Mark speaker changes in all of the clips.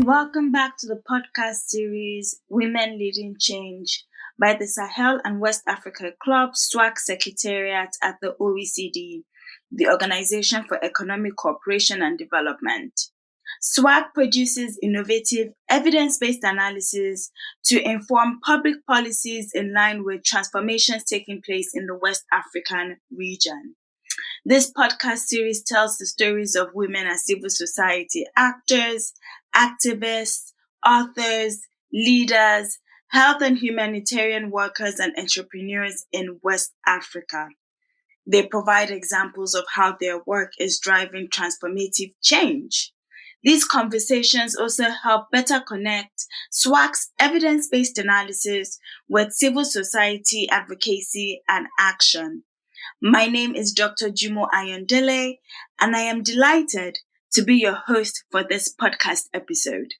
Speaker 1: Welcome back to the podcast series Women Leading Change by the Sahel and West Africa Club SWAC Secretariat at the OECD, the Organization for Economic Cooperation and Development. SWAC produces innovative evidence-based analysis to inform public policies in line with transformations taking place in the West African region. This podcast series tells the stories of women as civil society actors, activists, authors, leaders, health and humanitarian workers, and entrepreneurs in West Africa. They provide examples of how their work is driving transformative change. These conversations also help better connect SWAC's evidence-based analysis with civil society advocacy and action. My name is Dr. Jumo Ayandele, and I am delighted to be your host for this podcast episode.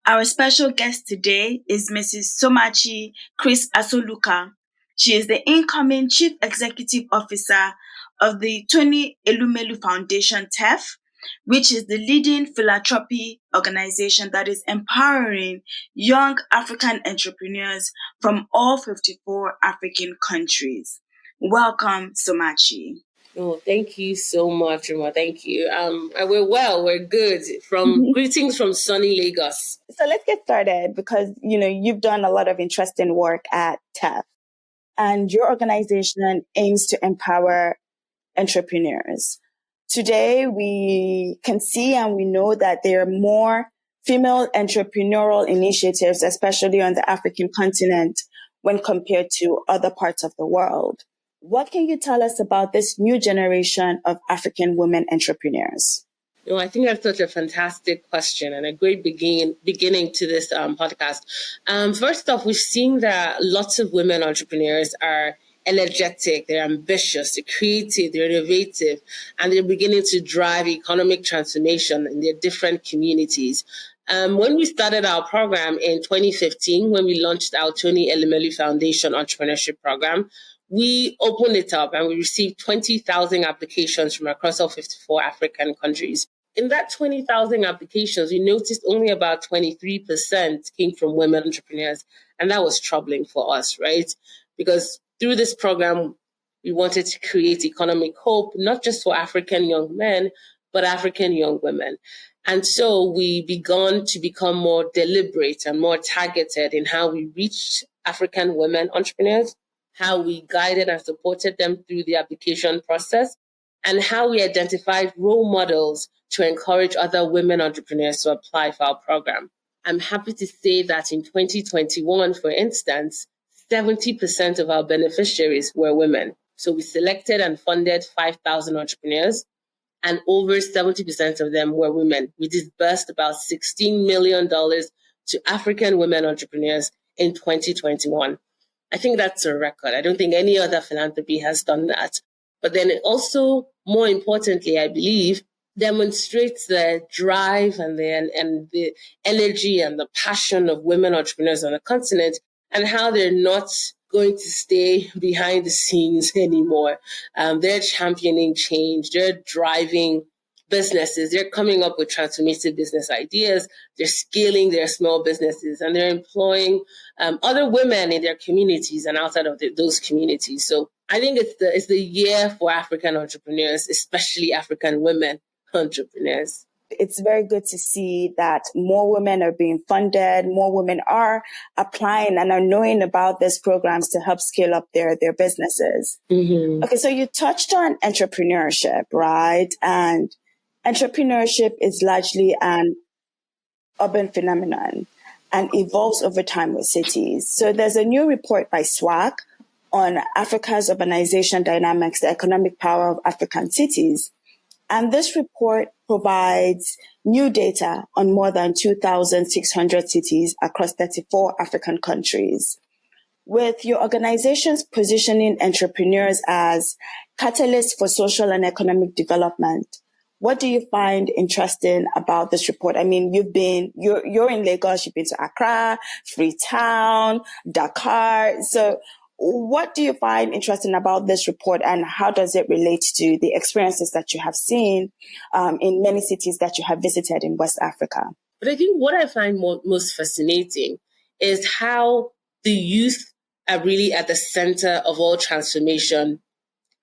Speaker 1: Our special guest today is Mrs. Somachi Chris-Asoluka. She is the incoming Chief Executive Officer of the Tony Elumelu Foundation, TEF, which is the leading philanthropy organization that is empowering young African entrepreneurs from all 54 African countries. Welcome, Somachi.
Speaker 2: Oh, thank you so much, Rima. Thank you. We're well. We're good. Greetings from sunny Lagos.
Speaker 1: So let's get started because, you've done a lot of interesting work at TEF, and your organization aims to empower entrepreneurs. Today, we can see and we know that there are more female entrepreneurial initiatives, especially on the African continent, when compared to other parts of the world. What can you tell us about this new generation of African women entrepreneurs?
Speaker 2: I think that's such a fantastic question and a great beginning to this podcast. First off, we've seen that lots of women entrepreneurs are energetic, they're ambitious, they're creative, they're innovative, and they're beginning to drive economic transformation in their different communities. When we started our program in 2015, when we launched our Tony Elumelu Foundation entrepreneurship program, we opened it up and we received 20,000 applications from across all 54 African countries. In that 20,000 applications, we noticed only about 23% came from women entrepreneurs. And that was troubling for us, right? Because through this program, we wanted to create economic hope, not just for African young men, but African young women. And so we began to become more deliberate and more targeted in how we reached African women entrepreneurs, how we guided and supported them through the application process, and how we identified role models to encourage other women entrepreneurs to apply for our program. I'm happy to say that in 2021, for instance, 70% of our beneficiaries were women. So we selected and funded 5,000 entrepreneurs, and over 70% of them were women. We disbursed about $16 million to African women entrepreneurs in 2021. I think that's a record. I don't think any other philanthropy has done that. But then it also, more importantly, I believe, demonstrates the drive and the energy and the passion of women entrepreneurs on the continent and how they're not going to stay behind the scenes anymore. They're championing change. They're driving businesses. They're coming up with transformative business ideas. They're scaling their small businesses, and they're employing other women in their communities and outside of those communities. So I think it's the year for African entrepreneurs, especially African women entrepreneurs.
Speaker 1: It's very good to see that more women are being funded, more women are applying and are knowing about these programs to help scale up their businesses. Mm-hmm. Okay, so you touched on entrepreneurship, right? And entrepreneurship is largely an urban phenomenon and evolves over time with cities. So there's a new report by SWAC on Africa's urbanization dynamics, the economic power of African cities. And this report provides new data on more than 2,600 cities across 34 African countries. With your organization's positioning entrepreneurs as catalysts for social and economic development, what do you find interesting about this report? I mean, you're in Lagos, you've been to Accra, Freetown, Dakar. So what do you find interesting about this report, and how does it relate to the experiences that you have seen in many cities that you have visited in West Africa?
Speaker 2: But I think what I find most fascinating is how the youth are really at the center of all transformation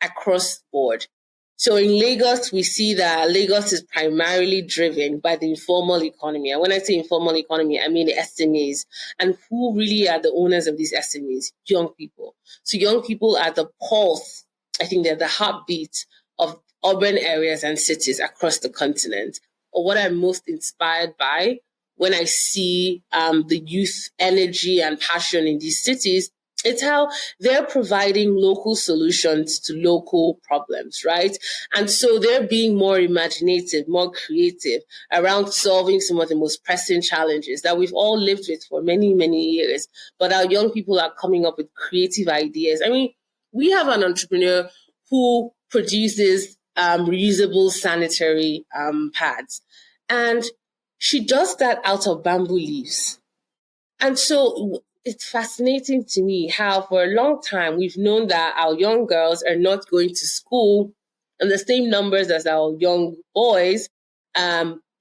Speaker 2: across the board. So in Lagos, we see that Lagos is primarily driven by the informal economy. And when I say informal economy, I mean the SMEs. And who really are the owners of these SMEs? Young people. So young people are the pulse. I think they're the heartbeat of urban areas and cities across the continent. Or what I'm most inspired by when I see the youth energy and passion in these cities, it's how they're providing local solutions to local problems, right? And so they're being more imaginative, more creative around solving some of the most pressing challenges that we've all lived with for many, many years. But our young people are coming up with creative ideas. I mean, we have an entrepreneur who produces reusable sanitary pads, and she does that out of bamboo leaves. And so it's fascinating to me how for a long time we've known that our young girls are not going to school in the same numbers as our young boys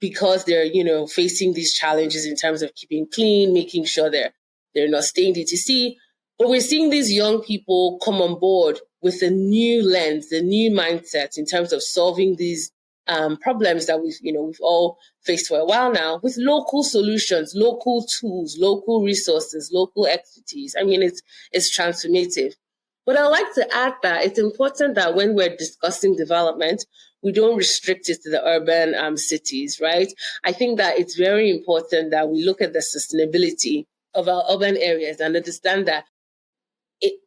Speaker 2: because they're, facing these challenges in terms of keeping clean, making sure they're not staying DTC. But we're seeing these young people come on board with a new lens, a new mindset in terms of solving these problems that we've all faced for a while now, with local solutions, local tools, local resources, local expertise. I mean, it's transformative. But I'd like to add that it's important that when we're discussing development, we don't restrict it to the urban cities, right? I think that it's very important that we look at the sustainability of our urban areas and understand that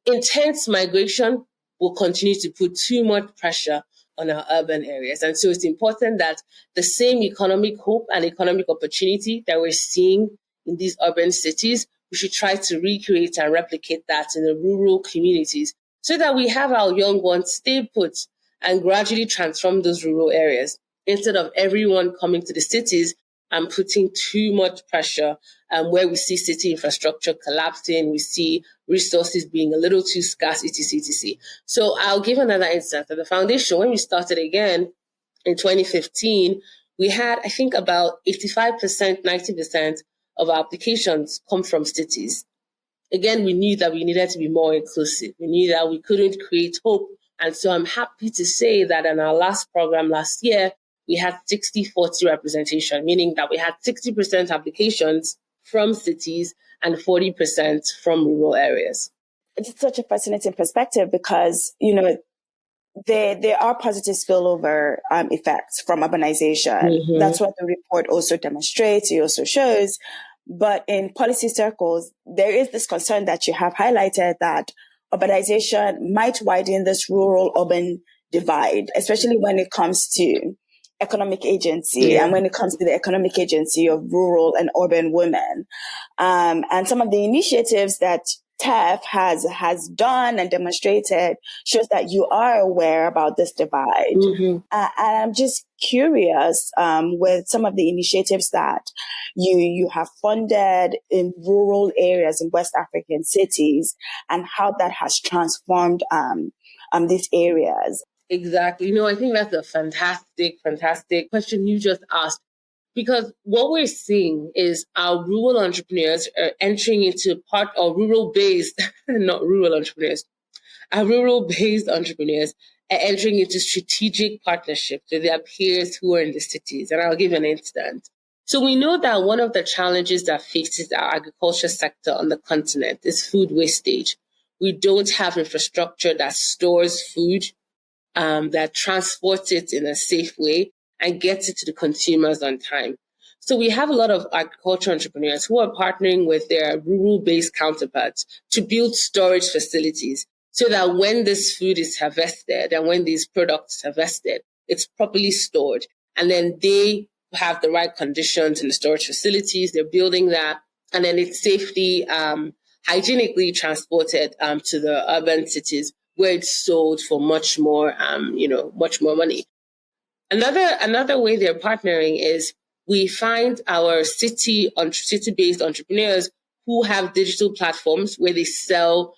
Speaker 2: intense migration will continue to put too much pressure on our urban areas. And so it's important that the same economic hope and economic opportunity that we're seeing in these urban cities, we should try to recreate and replicate that in the rural communities so that we have our young ones stay put and gradually transform those rural areas instead of everyone coming to the cities and putting too much pressure where we see city infrastructure collapsing, we see resources being a little too scarce, etc., etc. So I'll give another instance. At the foundation, when we started again in 2015, we had, I think, about 85%, 90% of our applications come from cities. Again, we knew that we needed to be more inclusive. We knew that we couldn't create hope. And so I'm happy to say that in our last program last year, we had 60-40 representation, meaning that we had 60% applications from cities and 40% from rural areas.
Speaker 1: It's such a fascinating perspective because, there are positive spillover effects from urbanization. Mm-hmm. That's what the report also demonstrates. It also shows. But in policy circles, there is this concern that you have highlighted that urbanization might widen this rural-urban divide, especially when it comes to economic agency and when it comes to the economic agency of rural and urban women. And some of the initiatives that TEF has done and demonstrated shows that you are aware about this divide. Mm-hmm. And I'm just curious with some of the initiatives that you have funded in rural areas in West African cities and how that has transformed these areas.
Speaker 2: Exactly. I think that's a fantastic question you just asked. Because what we're seeing is our rural entrepreneurs are entering into rural-based, not rural entrepreneurs, our rural-based entrepreneurs are entering into strategic partnerships with their peers who are in the cities. And I'll give an instance. So we know that one of the challenges that faces our agriculture sector on the continent is food wastage. We don't have infrastructure that stores food, that transports it in a safe way and gets it to the consumers on time. So we have a lot of agriculture entrepreneurs who are partnering with their rural-based counterparts to build storage facilities so that when this food is harvested and when these products are harvested, it's properly stored. And then they have the right conditions in the storage facilities, they're building that, and then it's safely, hygienically transported to the urban cities where it's sold for much more money. Another way they're partnering is we find our city-based entrepreneurs who have digital platforms where they sell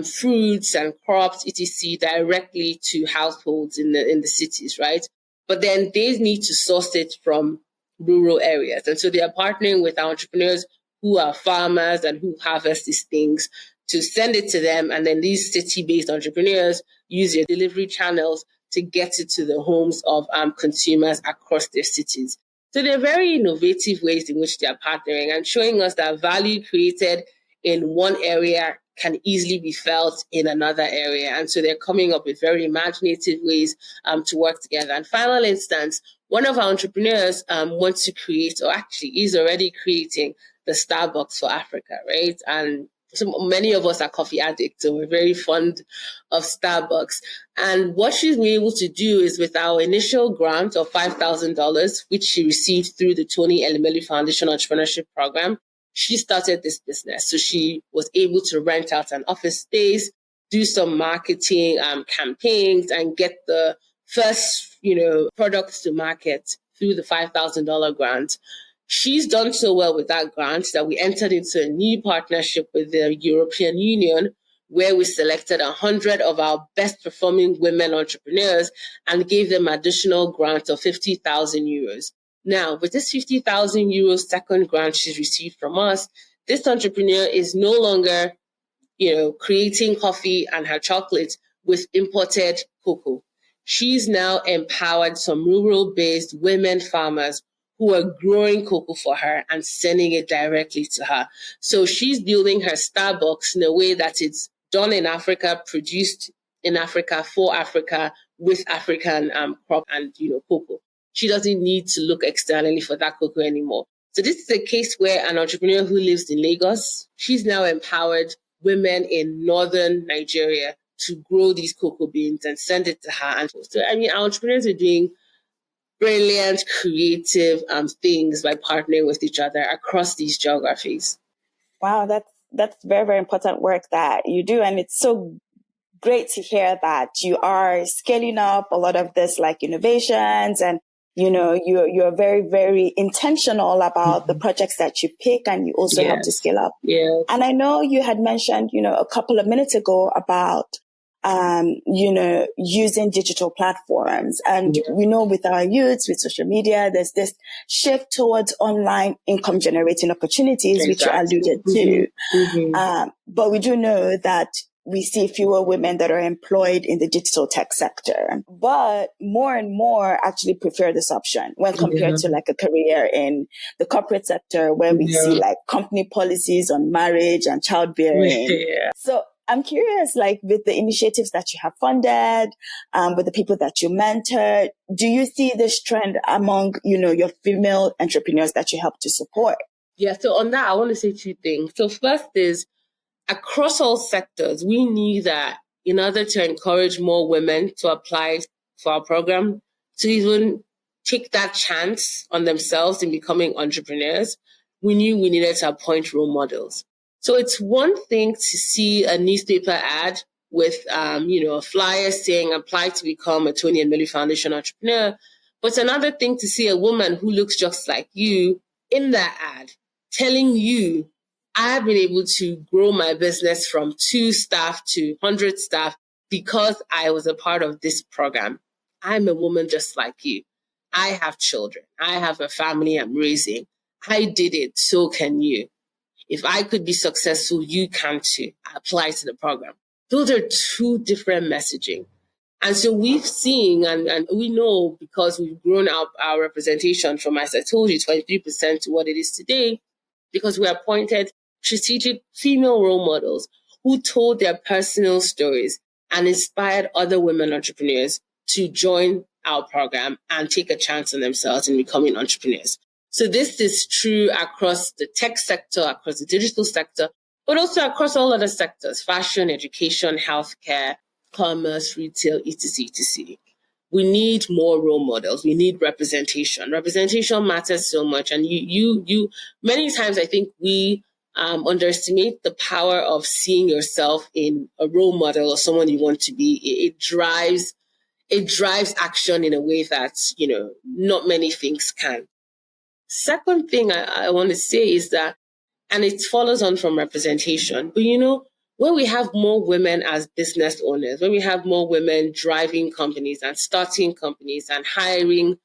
Speaker 2: fruits and crops, etc., directly to households in the cities, right? But then they need to source it from rural areas. And so they are partnering with entrepreneurs who are farmers and who harvest these things to send it to them. And then these city-based entrepreneurs use their delivery channels to get it to the homes of consumers across their cities. So they're very innovative ways in which they are partnering and showing us that value created in one area can easily be felt in another area. And so they're coming up with very imaginative ways to work together. And final instance, one of our entrepreneurs wants to create, or actually is already creating, the Starbucks for Africa, right? And so many of us are coffee addicts, so we're very fond of Starbucks. And what she's been able to do is, with our initial grant of $5,000, which she received through the Tony Elumelu Foundation Entrepreneurship Program, she started this business. So she was able to rent out an office space, do some marketing campaigns, and get the first, products to market through the $5,000 grant. She's done so well with that grant that we entered into a new partnership with the European Union, where we selected 100 of our best performing women entrepreneurs and gave them additional grant of 50,000 euros. Now, with this 50,000 euros second grant she's received from us, this entrepreneur is no longer, creating coffee and her chocolate with imported cocoa. She's now empowered some rural-based women farmers who are growing cocoa for her and sending it directly to her. So she's building her Starbucks in a way that it's done in Africa, produced in Africa, for Africa, with African crop and, cocoa. She doesn't need to look externally for that cocoa anymore. So this is a case where an entrepreneur who lives in Lagos, she's now empowered women in northern Nigeria to grow these cocoa beans and send it to her. And so, our entrepreneurs are doing brilliant, creative things by partnering with each other across these geographies.
Speaker 1: Wow, that's very, very important work that you do. And it's so great to hear that you are scaling up a lot of this like innovations, and you're very, very intentional about the projects that you pick, and you also help to scale up.
Speaker 2: Yeah.
Speaker 1: And I know you had mentioned, a couple of minutes ago about using digital platforms. And we know with our youths, with social media, there's this shift towards online income generating opportunities, which you alluded to. But we do know that we see fewer women that are employed in the digital tech sector, but more and more actually prefer this option when compared to like a career in the corporate sector, where we see like company policies on marriage and childbearing. So I'm curious, like with the initiatives that you have funded, with the people that you mentor, do you see this trend among, your female entrepreneurs that you help to support?
Speaker 2: Yeah. So on that, I want to say two things. So first is, across all sectors, we knew that in order to encourage more women to apply for our program, to even take that chance on themselves in becoming entrepreneurs, we knew we needed to appoint role models. So it's one thing to see a newspaper ad with, a flyer saying apply to become a Tony Elumelu Foundation entrepreneur. But it's another thing to see a woman who looks just like you in that ad telling you, I have been able to grow my business from 2 staff to 100 staff because I was a part of this program. I'm a woman just like you. I have children. I have a family I'm raising. I did it. So can you. If I could be successful, you can too. Apply to the program. Those are two different messaging. And so we've seen, and we know because we've grown up our representation from, as I told you, 23% to what it is today, because we appointed strategic female role models who told their personal stories and inspired other women entrepreneurs to join our program and take a chance on themselves in becoming entrepreneurs. So this is true across the tech sector, across the digital sector, but also across all other sectors: fashion, education, healthcare, commerce, retail, etc., etc. We need more role models. We need representation. Representation matters so much. And you many times I think we underestimate the power of seeing yourself in a role model or someone you want to be. It drives action in a way that, not many things can. Second thing I want to say is that, and it follows on from representation, but when we have more women as business owners, when we have more women driving companies and starting companies and hiring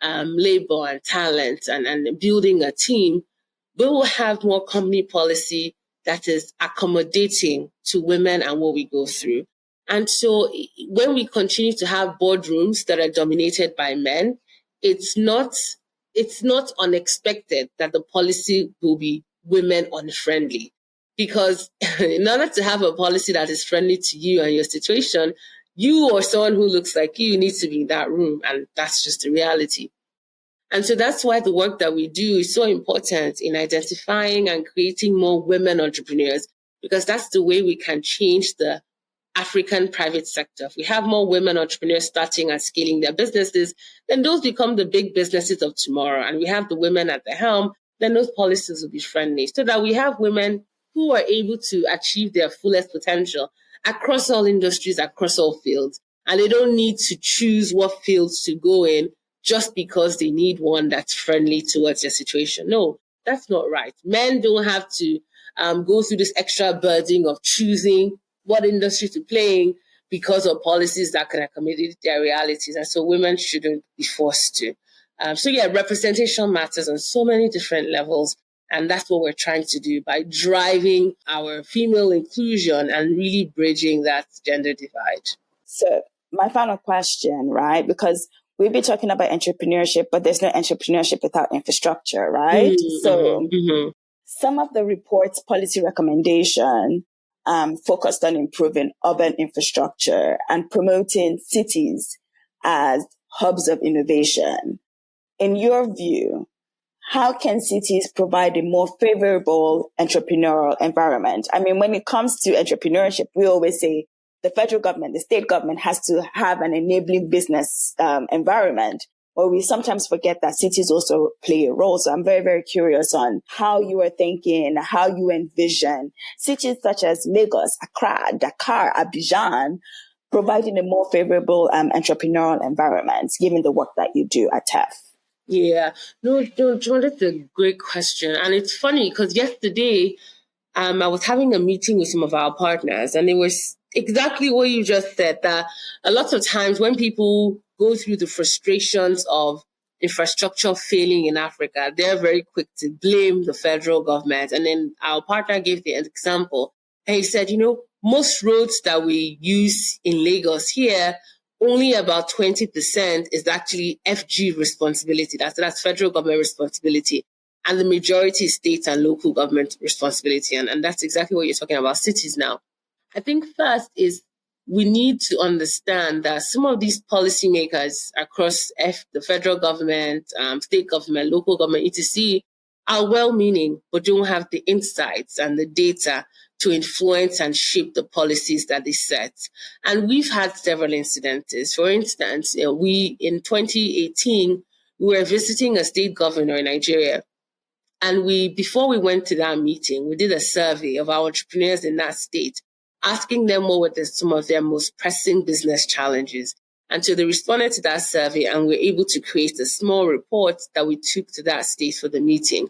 Speaker 2: labor and talent and building a team, we will have more company policy that is accommodating to women and what we go through. And so when we continue to have boardrooms that are dominated by men, it's not unexpected that the policy will be women unfriendly. Because in order to have a policy that is friendly to you and your situation, you or someone who looks like you needs to be in that room. And that's just the reality. And so that's why the work that we do is so important in identifying and creating more women entrepreneurs, because that's the way we can change the African private sector. If we have more women entrepreneurs starting and scaling their businesses, then those become the big businesses of tomorrow. And we have the women at the helm, then those policies will be friendly, so that we have women who are able to achieve their fullest potential across all industries, across all fields. And they don't need to choose what fields to go in just because they need one that's friendly towards their situation. No, that's not right. Men don't have to go through this extra burden of choosing what industry to play in because of policies that can accommodate their realities. And so women shouldn't be forced to. So representation matters on so many different levels. And that's what we're trying to do by driving our female inclusion and really bridging that gender divide.
Speaker 1: So my final question, right? Because we've been talking about entrepreneurship, but there's no entrepreneurship without infrastructure, right? Some of the report's policy recommendation focused on improving urban infrastructure and promoting cities as hubs of innovation. In your view, how can cities provide a more favorable entrepreneurial environment? I mean, when it comes to entrepreneurship, we always say the federal government, the state government has to have an enabling business environment, but we sometimes forget that cities also play a role. So I'm very, very curious on how you are thinking, how you envision cities such as Lagos, Accra, Dakar, Abidjan, providing a more favorable entrepreneurial environment, given the work that you do at TEF.
Speaker 2: Yeah, no, John, that's a great question. And it's funny because yesterday I was having a meeting with some of our partners, and it was exactly what you just said, that a lot of times when people go through the frustrations of infrastructure failing in Africa, they're very quick to blame the federal government. And then our partner gave the example. And he said, most roads that we use in Lagos here, only about 20% is actually FG responsibility. That's federal government responsibility. And the majority is state and local government responsibility. And that's exactly what you're talking about, cities now. I think first is we need to understand that some of these policymakers across the federal government, state government, local government, etc., are well-meaning, but don't have the insights and the data to influence and shape the policies that they set. And we've had several incidents. For instance, we in 2018, we were visiting a state governor in Nigeria. And before we went to that meeting, we did a survey of our entrepreneurs in that state, asking them what were some of their most pressing business challenges. And so they responded to that survey, and we were able to create a small report that we took to that state for the meeting.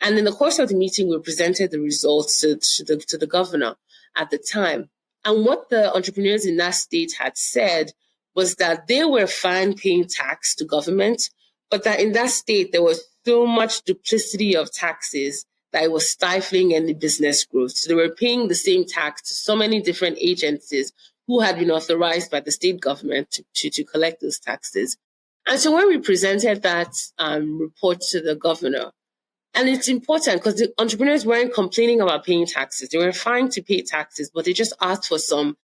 Speaker 2: And in the course of the meeting, we presented the results to the governor at the time. And what the entrepreneurs in that state had said was that they were fine paying tax to government, but that in that state, there was so much duplicity of taxes that it was stifling any business growth. So they were paying the same tax to so many different agencies who had been authorized by the state government to collect those taxes. And so when we presented that report to the governor, and it's important because the entrepreneurs weren't complaining about paying taxes. They were fine to pay taxes, but they just asked for some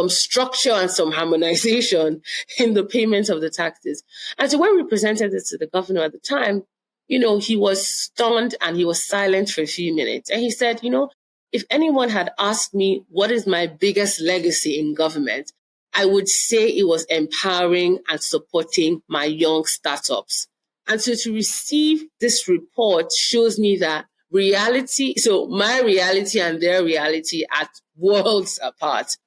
Speaker 2: structure and some harmonization in the payment of the taxes. And so when we presented this to the governor at the time, he was stunned and he was silent for a few minutes. And he said, if anyone had asked me what is my biggest legacy in government, I would say it was empowering and supporting my young startups. And so to receive this report shows me that so my reality and their reality are worlds apart.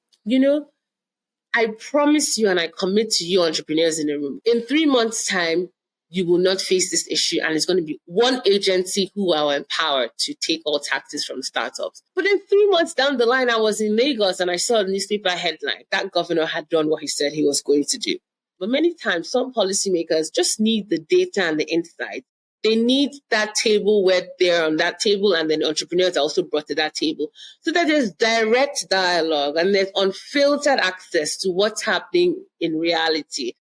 Speaker 2: I promise you and I commit to you entrepreneurs in the room, in 3 months' time, you will not face this issue, and it's going to be one agency who are empowered to take all taxes from startups. But then 3 months down the line, I was in Lagos and I saw a newspaper headline that governor had done what he said he was going to do. But many times, some policymakers just need the data and the insight. They need that table where they're on that table, and then entrepreneurs are also brought to that table, so that there's direct dialogue and there's unfiltered access to what's happening in reality.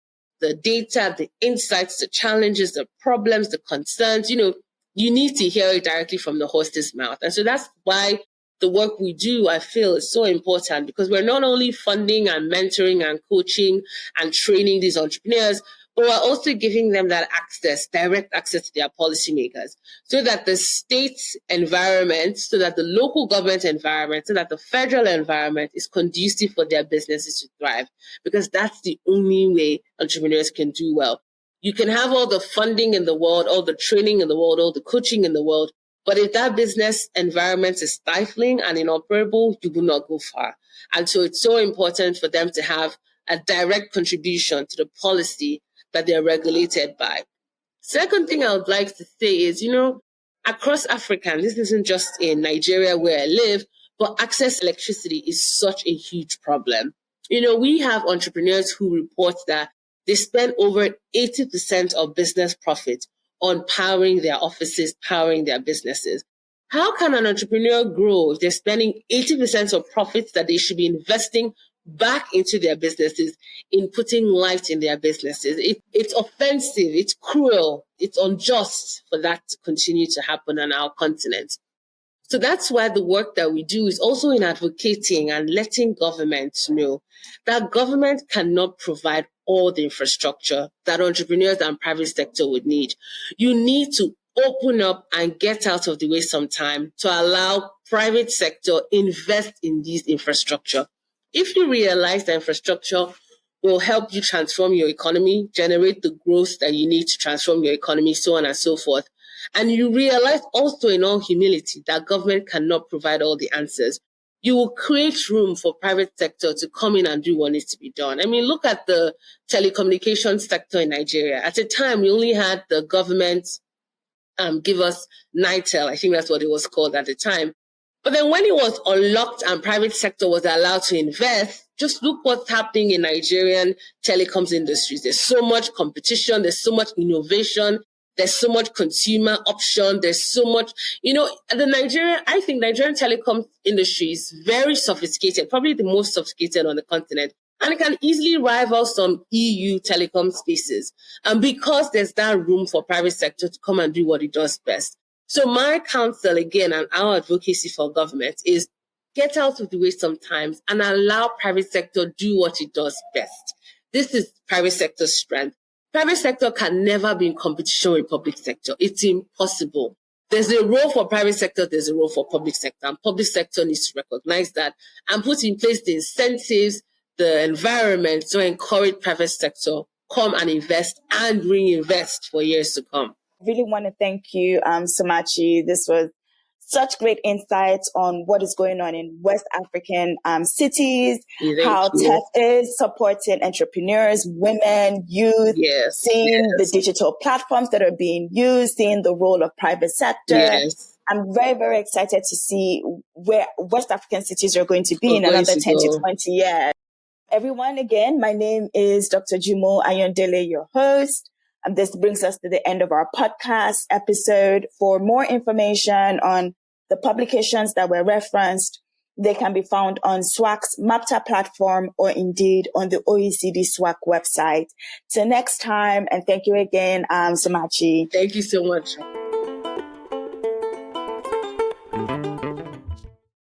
Speaker 2: The data, the insights, the challenges, the problems, the concerns, you need to hear it directly from the horse's mouth. And so that's why the work we do, I feel, is so important, because we're not only funding and mentoring and coaching and training these entrepreneurs, but we're also giving them that access, direct access to their policymakers, so that the state environment, so that the local government environment, so that the federal environment is conducive for their businesses to thrive, because that's the only way entrepreneurs can do well. You can have all the funding in the world, all the training in the world, all the coaching in the world, but if that business environment is stifling and inoperable, you will not go far. And so it's so important for them to have a direct contribution to the policy that they're regulated by. Second thing I would like to say is, across Africa, and this isn't just in Nigeria where I live, but access to electricity is such a huge problem. We have entrepreneurs who report that they spend over 80% of business profit on powering their offices, powering their businesses. How can an entrepreneur grow if they're spending 80% of profits that they should be investing back into their businesses in putting light in their businesses? It's offensive, it's cruel, it's unjust for that to continue to happen on our continent. So that's why the work that we do is also in advocating and letting governments know that government cannot provide all the infrastructure that entrepreneurs and private sector would need. You need to open up and get out of the way sometime to allow private sector invest in these infrastructure. If you realize that infrastructure will help you transform your economy, generate the growth that you need to transform your economy, so on and so forth, and you realize also in all humility that government cannot provide all the answers, you will create room for private sector to come in and do what needs to be done. I mean, look at the telecommunications sector in Nigeria. At the time, we only had the government give us NITEL. I think that's what it was called at the time. But then when it was unlocked and private sector was allowed to invest, just look what's happening in Nigerian telecoms industries. There's so much competition. There's so much innovation. There's so much consumer option. There's so much, I think Nigerian telecom industry is very sophisticated, probably the most sophisticated on the continent. And it can easily rival some EU telecom spaces. And because there's that room for private sector to come and do what it does best. So my counsel, again, and our advocacy for government is get out of the way sometimes and allow private sector do what it does best. This is private sector's strength. Private sector can never be in competition with public sector. It's impossible. There's a role for private sector, there's a role for public sector, and public sector needs to recognize that and put in place the incentives, the environment to encourage private sector come and invest and reinvest for years to come.
Speaker 1: I really want to thank you, Somachi. This was such great insights on what is going on in West African cities, how tech is supporting entrepreneurs, women, youth, seeing the digital platforms that are being used, seeing the role of private sector.
Speaker 2: Yes.
Speaker 1: I'm very, very excited to see where West African cities are going to be in another 10 to 20 years. Everyone, again, my name is Dr. Jumo Ayandele, your host. And this brings us to the end of our podcast episode. For more information on the publications that were referenced, they can be found on SWAC's MAPTA platform or indeed on the OECD SWAC website. Till next time, and thank you again, Somachi.
Speaker 2: Thank you so much.